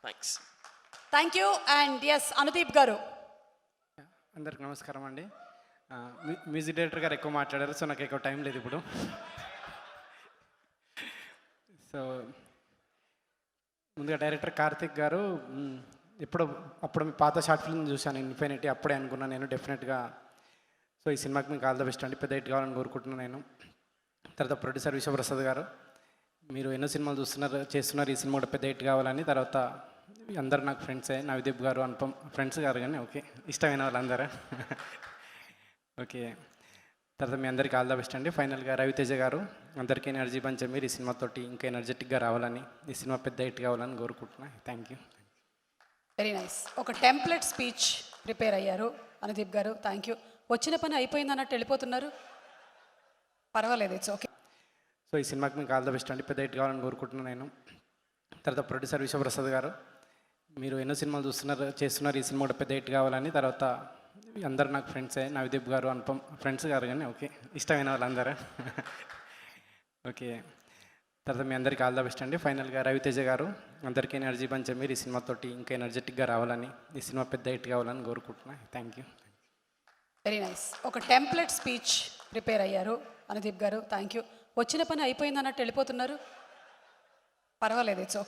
Thanks. Thank you. And S Anudeep garu. అందరికి నమస్కారం అండి. మ్యూజిక్ డైరెక్టర్ గారు ఎక్కువ మాట్లాడారు, సో నాకు ఎక్కువ టైం లేదు ఇప్పుడు. సో ముందుగా డైరెక్టర్ కార్తిక్ గారు, అప్పుడు మీ పాత షార్ట్ ఫిల్మ్ చూశాను ఇన్ఫినిటీ, అప్పుడే అనుకున్నాను నేను డెఫినెట్గా సో ఈ సినిమాకి మీకు ఆల్ ద బెస్ట్ అండి, పెద్ద హిట్ కావాలని కోరుకుంటున్నాను నేను. తర్వాత ప్రొడ్యూసర్ విశ్వప్రసాద్ గారు, మీరు ఎన్నో సినిమాలు చేస్తున్నారు, ఈ సినిమా కూడా పెద్ద హిట్ కావాలని. తర్వాత అందరు నాకు ఫ్రెండ్సే, నవదీప్ గారు, అనుపమ్ ఫ్రెండ్స్ గారు కానీ ఓకే, ఇష్టమైన వాళ్ళందరూ ఓకే. తర్వాత మీ అందరికీ ఆల్ ద బెస్ట్ అండి. ఫైనల్గా రవితేజ గారు, అందరికీ ఎనర్జీ పంచే మీరు ఈ సినిమాతోటి ఇంకా ఎనర్జెటిక్గా రావాలని, ఈ సినిమా పెద్ద హిట్ కావాలని కోరుకుంటున్నాను. Thank you. Very nice. ఒక టెంప్లెట్ స్పీచ్ ప్రిపేర్ అయ్యారు అనుదీప్ గారు. Thank you. వచ్చిన పని అయిపోయింది అన్నట్టు వెళ్ళిపోతున్నారు, పర్వాలేదు, ఇట్స్ ఓకే. సో ఈ సినిమాకి మీకు ఆల్ ద బెస్ట్ అండి, పెద్ద హిట్ కావాలని కోరుకుంటున్నాను నేను. తర్వాత ప్రొడ్యూసర్ విశ్వప్రసాద్ గారు, మీరు ఎన్నో సినిమాలు చేస్తున్నారు, ఈ సినిమా కూడా పెద్ద హిట్ కావాలని. తర్వాత అందరు నాకు ఫ్రెండ్సే, నవదీప్ గారు, అనుపమ్ ఫ్రెండ్స్ గారు కానీ ఓకే, ఇష్టమైన వాళ్ళందరూ ఓకే. తర్వాత మీ అందరికీ ఆల్ ద బెస్ట్ అండి. ఫైనల్గా రవితేజ గారు, అందరికీ ఎనర్జీ పంచే మీరు ఈ సినిమాతోటి ఇంకా ఎనర్జెటిక్గా రావాలని, ఈ సినిమా పెద్ద హిట్ కావాలని కోరుకుంటున్నాను. Thank you. Very nice. ఒక టెంప్లెట్ స్పీచ్ ప్రిపేర్ అయ్యారు అనుదీప్ గారు. Thank you. వచ్చిన పని అయిపోయింది అన్నట్టు వెళ్ళిపోతున్నారు, పర్వాలేదు, ఇట్స్ ఓకే.